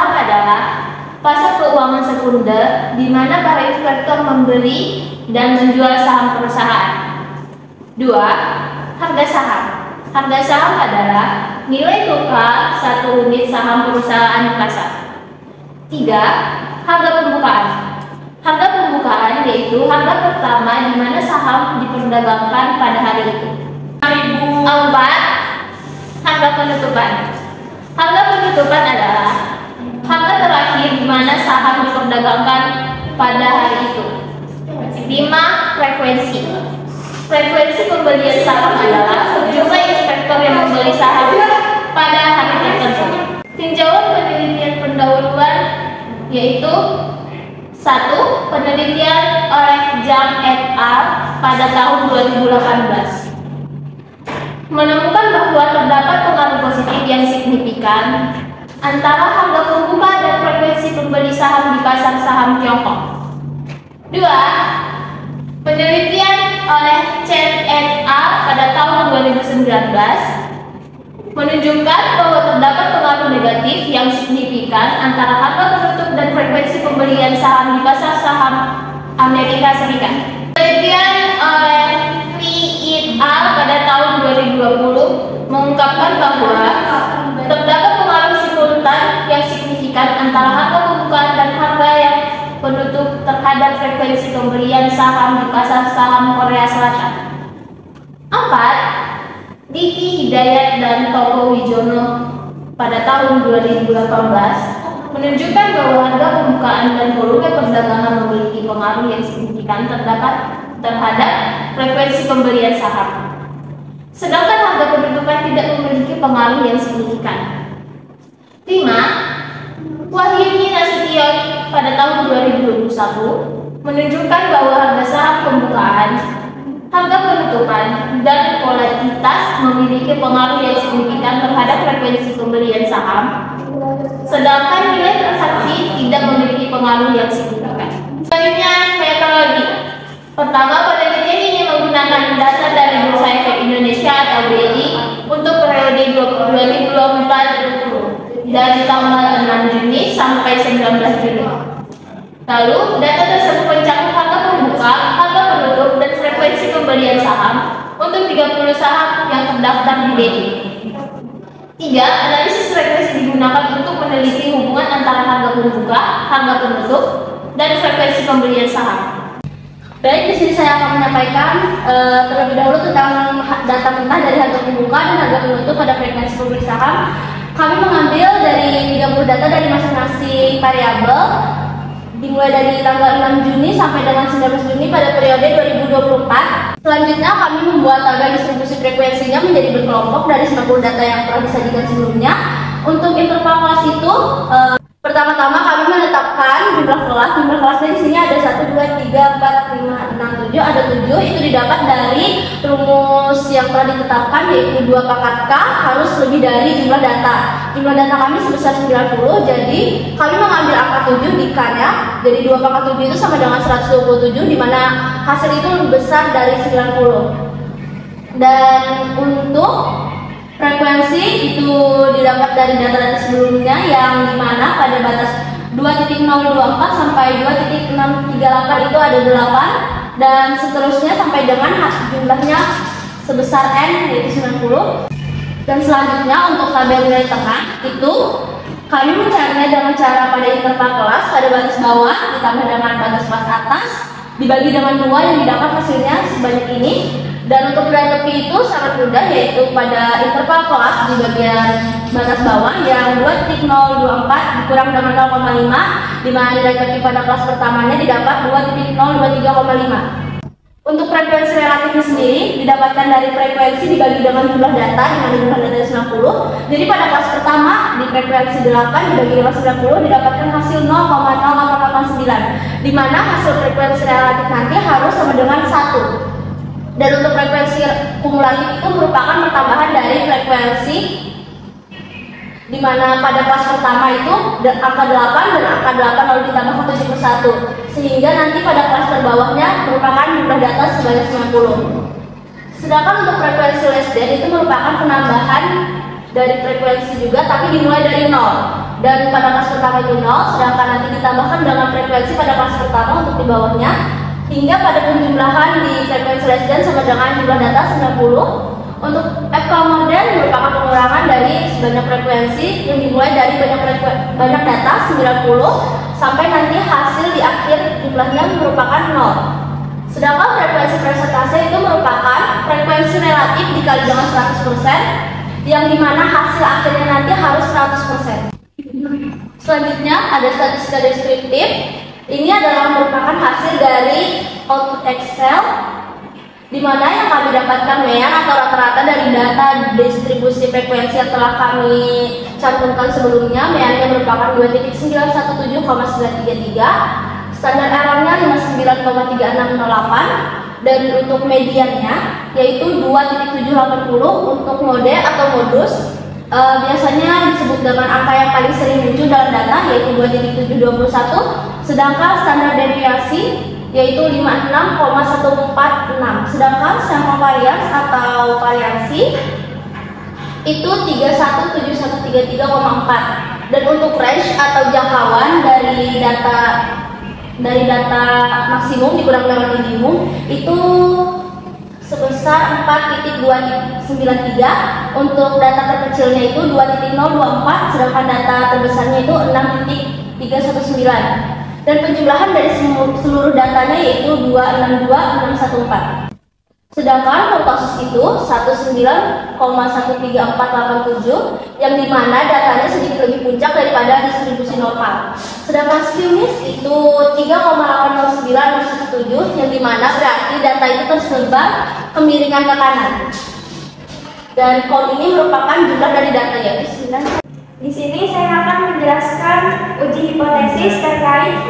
saham adalah pasar keuangan sekunder di mana para investor membeli dan menjual saham perusahaan. 2. Harga saham. Harga saham adalah nilai tukar satu unit saham perusahaan di pasar. 3. Harga pembukaan. Harga pembukaan yaitu harga pertama di mana saham diperdagangkan pada hari itu. 4. Harga penutupan. Harga penutupan adalah harga terakhir di mana saham diperdagangkan pada hari itu. 5. Frekuensi. Frekuensi pembelian saham adalah jumlah investor yang membeli saham pada hari tertentu. Tinjauan penelitian pendahuluan yaitu 1. Penelitian oleh Zhang et al. Pada tahun 2018 menemukan bahwa terdapat pengaruh positif yang signifikan antara harga pembuka dan frekuensi pembeli saham di pasar saham Tiongkok. 2. Penelitian oleh Chen et al. Pada tahun 2019 menunjukkan bahwa terdapat pengaruh negatif yang signifikan antara harga penutup dan frekuensi pembelian saham di pasar saham Amerika Serikat. Penelitian oleh Li et al. Pada tahun 2020 mengungkapkan bahwa terdapat pengaruh simultan yang signifikan antara harga pembukaan dan harga yang penutup terhadap frekuensi pembelian saham di pasar saham Korea Selatan. 4. Diki Hidayat dan Toko Wijono pada tahun 2018 menunjukkan bahwa harga pembukaan dan volume perdagangan memiliki pengaruh yang signifikan terhadap frekuensi pembelian saham. Sedangkan harga penutupan tidak memiliki pengaruh yang signifikan. 5. Wahyuni Nasution pada tahun 2021 menunjukkan bahwa harga saham pembukaan, harga penutupan, dan volatilitas memiliki pengaruh yang signifikan terhadap frekuensi pembelian saham, sedangkan nilai transaksi tidak memiliki pengaruh yang signifikan. Selanjutnya, metodologi. Pertama, penelitian ini menggunakan data dari Bursa Efek Indonesia atau BI untuk periode 2024 dari tanggal 6 Juni sampai 19 Juni. Lalu, data tersebut mencakup harga pembuka, harga penutup, dan frekuensi pembelian saham untuk 30 saham yang terdaftar di BI. 3. Analisis frekuensi digunakan untuk meneliti hubungan antara harga pembuka, harga penutup, dan frekuensi pembelian saham. Baik, di sini saya akan menyampaikan terlebih dahulu tentang data mentah dari harga pembuka dan harga penutup pada frekuensi pembeli saham. Kami mengambil dari 30 data dari masing-masing variabel dimulai dari tanggal 6 Juni sampai dengan 19 Juni pada periode 2024. Selanjutnya kami membuat tabel distribusi frekuensinya menjadi berkelompok dari 90 data yang telah disajikan sebelumnya. Untuk interval kelas itu pertama-tama kami menetapkan jumlah kelas. Jumlah kelasnya di sini ada 1, 2, 3, 4, 5, 6, 7. Ada 7. Itu didapat dari rumus yang telah ditetapkan yaitu 2 pangkat K harus lebih dari jumlah data. Jumlah data kami sebesar 90. Jadi kami mengambil angka 7 di K-nya. Jadi 2 pangkat 7 itu sama dengan 127 di mana hasil itu lebih besar dari 90. Dan untuk frekuensi itu didapat dari data-data sebelumnya yang dimana pada batas 2.024 sampai 2.638 itu ada 8 dan seterusnya sampai dengan jumlahnya sebesar N yaitu 90. Dan selanjutnya untuk tabel nilai tengah itu kami mencarinya dengan cara pada interval kelas pada batas bawah ditambah dengan batas kelas atas dibagi dengan 2 yang didapat hasilnya sebanyak ini. Dan untuk nilai tepi itu sangat mudah yaitu pada interval kelas di bagian batas bawah yang 2.024 dikurang dengan 0,5 di mana nilai tepi pada kelas pertamanya didapat 2.023,5. Untuk frekuensi relatifnya sendiri didapatkan dari frekuensi dibagi dengan jumlah data di mana jumlah data 90. Jadi pada kelas pertama di frekuensi 8 dibagi dengan 90 didapatkan hasil 0,0889 di mana hasil frekuensi relatif nanti harus sama dengan 1. Dan untuk frekuensi kumulatif itu merupakan pertambahan dari frekuensi di mana pada kelas pertama itu angka 8 dan angka 8 lalu ditambah 7 per 1 sehingga nanti pada kelas terbawahnya merupakan jumlah data sebanyak 90. Sedangkan untuk frekuensi less than itu merupakan penambahan dari frekuensi juga tapi dimulai dari 0 dan pada kelas pertama itu 0, sedangkan nanti ditambahkan dengan frekuensi pada kelas pertama untuk di bawahnya, hingga pada penjumlahan di frekuensi less than sama dengan jumlah data 90. Untuk F model merupakan pengurangan dari sebanyak frekuensi yang dimulai dari banyak data 90 sampai nanti hasil di akhir jumlahnya merupakan 0. Sedangkan frekuensi presentase itu merupakan frekuensi relatif dikali dengan 100%, yang dimana hasil akhirnya nanti harus 100%. Selanjutnya ada statistika deskriptif. Ini adalah merupakan hasil dari output Excel, di mana yang kami dapatkan mean atau rata-rata dari data distribusi frekuensi yang telah kami cantumkan sebelumnya. Meannya merupakan 2.917,933, standar errornya 59,3608, dan untuk mediannya yaitu 2.780. Untuk mode atau modus biasanya disebut dengan angka yang paling sering muncul dalam data, yaitu 2.721, sedangkan standar deviasi yaitu 56,146. Sedangkan sampel varians atau variansi itu 317133,4. Dan untuk range atau jangkauan dari data maksimum dikurang dengan minimum itu sebesar 4.293. Untuk data terkecilnya itu 2.024, sedangkan data terbesarnya itu 6.319. Dan penjumlahan dari seluruh datanya yaitu 262614. Sedangkan kurtosis itu 19,13487, yang dimana datanya sedikit lebih puncak daripada distribusi normal. Sedangkan skewness itu 3,809017, yang dimana berarti data itu tersebar kemiringan ke kanan. Dan cone ini merupakan jumlah dari data, yaitu 9. Di sini saya akan menjelaskan uji hipotesis terkait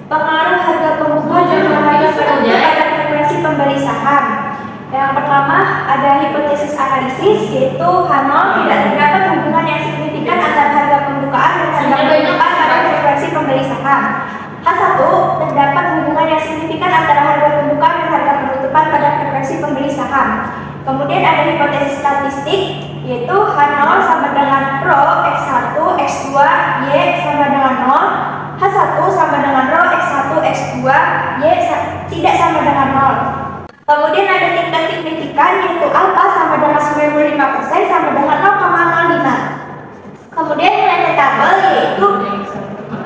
pengaruh harga pembuka dan harga penutup pada frekuensi pembeli saham. Yang pertama ada hipotesis analisis, yaitu H0 tidak terdapat hubungan yang signifikan antara harga pembukaan dan harga penutupan pada frekuensi pembeli saham. H1 terdapat hubungan yang signifikan antara harga pembukaan dan harga penutupan pada frekuensi pembeli saham. Kemudian ada hipotesis statistik, yaitu H0 sama dengan rho X1 X2 Y sama dengan 0, H1 sama dengan rho X1 X2 Y tidak sama dengan 0. Kemudian ada tingkat signifikan, yaitu alpha sama dengan 95% sama dengan 0,05. Kemudian nilai tabel yaitu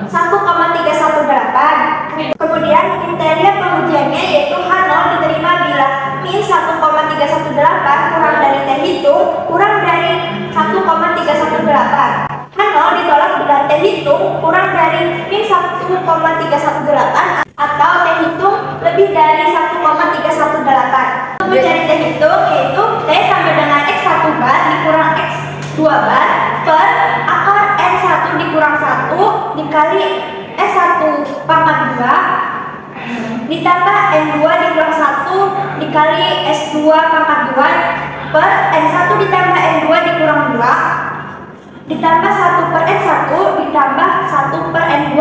1,318. Kemudian kriteria pengujiannya yaitu H0 diterima bila min 1,318 kurang dari T hitung kurang dari 1,318. H0 ditolak bila T hitung kurang dari min 1,318 atau T hitung lebih dari 1,318. Untuk mencari T hitung yaitu T sama dengan X1 bar dikurang X2 bar per akar N1 dikurang 1 dikali S1 pangkat 2 ditambah N2 dikurang 1 dikali S2 pangkat 2 per N1 ditambah N2 dikurang 2 ditambah 1 per N1 ditambah 1 per N2.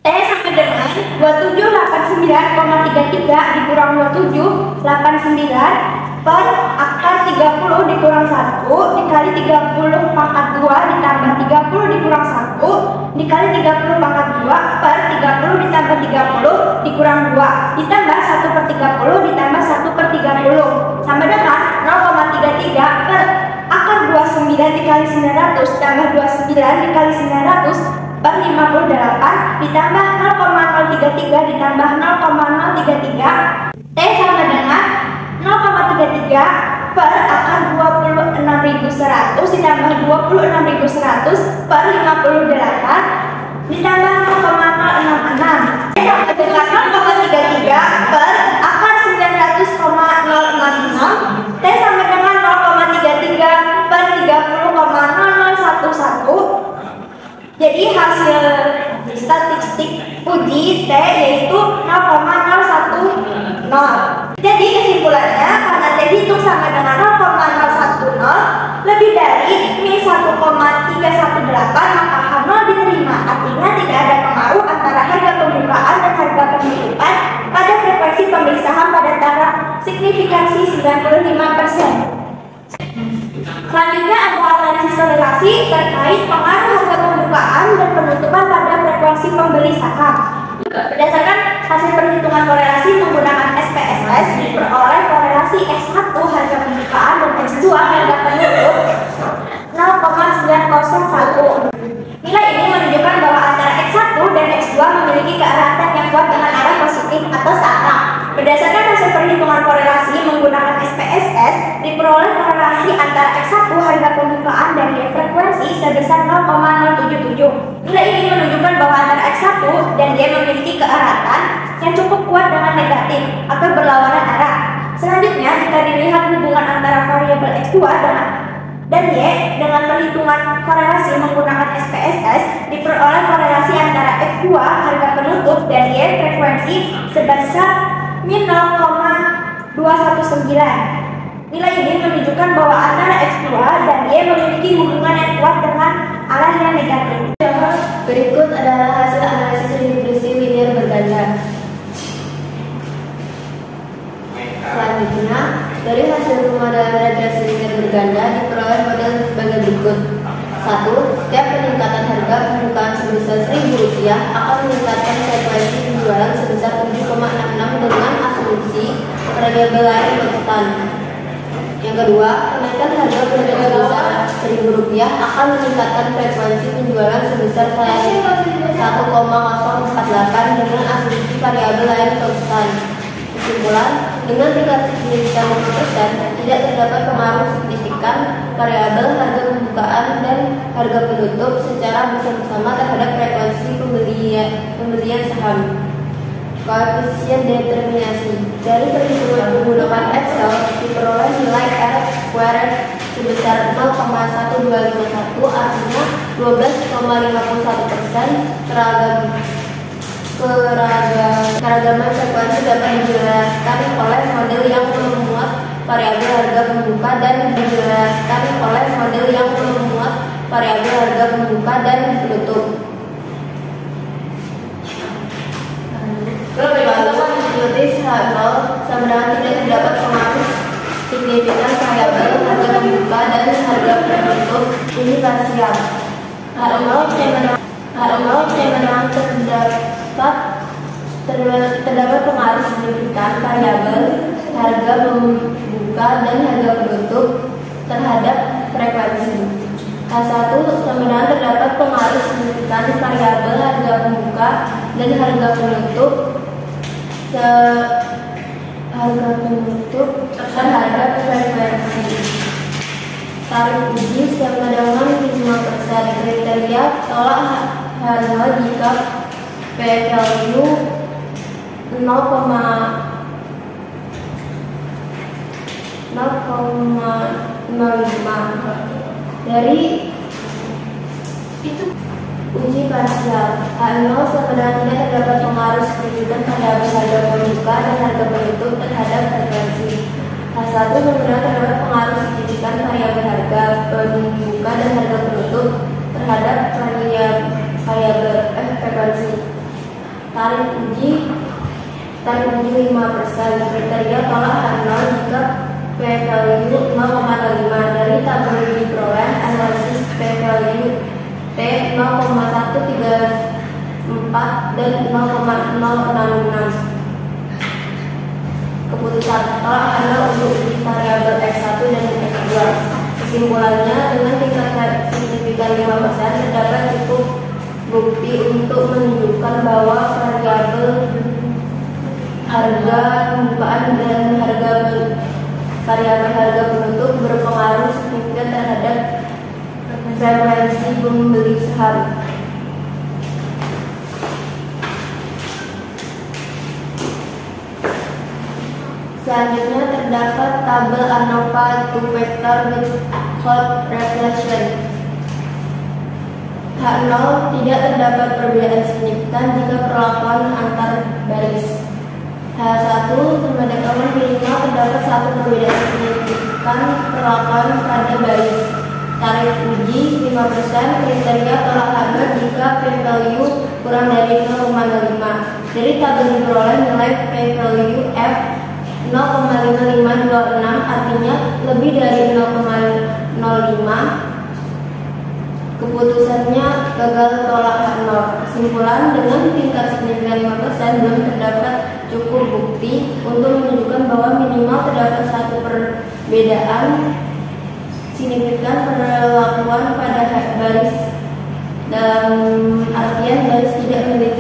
T sama dengan 2789,33 dikurang 2789 per akar 30 dikurang 1 dikali 30 pangkat 2 ditambah 30 dikurang 1 dikali 30 pangkat 2 per 30 ditambah 30 dikurang 2 ditambah 1 per 30 ditambah 1 per 30 sama dengan 0,33 per akar 29 dikali 900 tambah 29 dikali 900 per 58 ditambah 0,033 ditambah 0,033. T sama dengan 0,33 per akar 26.100 ditambah 26.100 per 58 ditambah 0,066. T sama dengan 0,33 per akar 900,066. T sama dengan 0,33 per 30,0011. Jadi hasil statistik uji T yaitu 0,010. Jadi kesimpulannya karena T hitung sama dengan 0,010 lebih dari min 1,318 maka H0 diterima. Artinya tidak ada pengaruh antara harga pembukaan dan harga penutupan pada frekuensi pembeli saham pada taraf signifikansi 95%. Selanjutnya ada analisis korelasi terkait pengaruh harga pembukaan dan frekuensi pembeli saham. Berdasarkan hasil perhitungan korelasi menggunakan SPSS, diperoleh korelasi X1 harga pembukaan dan X2 harga penutup 0,901. Nilai ini menunjukkan bahwa antara X1 dan X2 memiliki kearahatan yang kuat dengan arah positif atau searah. Berdasarkan hasil perhitungan korelasi menggunakan SPSS, diperoleh korelasi antara X1 harga pembukaan dan Y frekuensi sebesar 0,077. Nilai ini menunjukkan bahwa antara X1 dan Y memiliki kearahatan yang cukup kuat dengan negatif atau berlawanan arah. Selanjutnya, jika dilihat hubungan antara variabel X2 dan Y dengan perhitungan korelasi menggunakan SPSS, diperoleh korelasi antara X2 harga penutup dan Y frekuensi sebesar min 0,219. Nilai ini menunjukkan bahwa antara X2 dan Y memiliki hubungan yang kuat dengan arah yang negatif. Berikut adalah hasil analisis regresi linear berganda. Selanjutnya, dari hasil pemodelan regresi linear berganda diperoleh model sebagai berikut. 1. Setiap peningkatan harga pembukaan sebesar Rp1.000 akan meningkatkan frekuensi penjualan sebesar 7,66 dengan asumsi variabel lain konstan. Yang kedua, kenaikan harga penutup sebesar Rp1.000 akan meningkatkan frekuensi penjualan sebesar 1,048 dengan asumsi variabel lain konstan. Kesimpulan, dengan tingkat signifikan 5%, tidak terdapat pengaruh signifikan variabel harga pembukaan dan harga penutup secara bersama-sama terhadap frekuensi pembelian saham. Koefisien determinasi dari perhitungan menggunakan Excel diperoleh nilai R squared sebesar 0,1251, artinya 12,51%. Keragaman frekuensi dapat dijelaskan oleh model yang memuat variabel harga pembuka dan dijelaskan oleh model yang memuat variabel harga pembuka dan penutup. Hipotese H0 sama dengan tidak terdapat pengaruh signifikan variabel harga pembuka dan harga penutup ini parsial. H0 terdapat pengaruh signifikan variabel harga pembuka dan harga penutup terhadap frekuensi. H1 sama dengan terdapat pengaruh signifikan variabel harga pembuka dan harga penutup terhadap frekuensi. Tarif uji sama dengan 5%. Kriteria tolak H0 jika P value 0,05 dari itu. Uji parsial H0 sama dengan tidak terdapat pengaruh signifikan variabel harga pembuka dan harga penutup terhadap frekuensi. H1 sama dengan terdapat pengaruh signifikan variabel harga pembuka dan harga penutup terhadap variabel frekuensi. Tarif uji 5%. Kriteria tolak H0 jika P value 0,05 dari tabel uji peroleh analisis P value T 0,134 dan 0,066. Keputusan tolak H0 untuk uji variabel X1 dan X2. Kesimpulannya, dengan tingkat signifikan 5% terdapat cukup bukti untuk menunjukkan bahwa variabel harga pembukaan dan variabel harga penutup berpengaruh signifikan terhadap frekuensi pembeli saham. Selanjutnya terdapat tabel ANOVA 2 vector with hot reflection. H0 tidak terdapat perbedaan signifikan jika perlakuan antar baris. H1 sama dengan minimal terdapat satu perbedaan signifikan perlakuan pada baris. Tarif uji 5%. Kriteria tolak H0 jika P value kurang dari 0,05. Dari tabel diperoleh nilai P value F 0,5526, artinya lebih dari 0,05. Keputusannya gagal tolak H0. Kesimpulan, dengan tingkat signifikan 5% belum terdapat cukup bukti untuk menunjukkan bahwa minimal terdapat satu perbedaan signifikan perlakuan pada baris, dalam artian baris tidak memiliki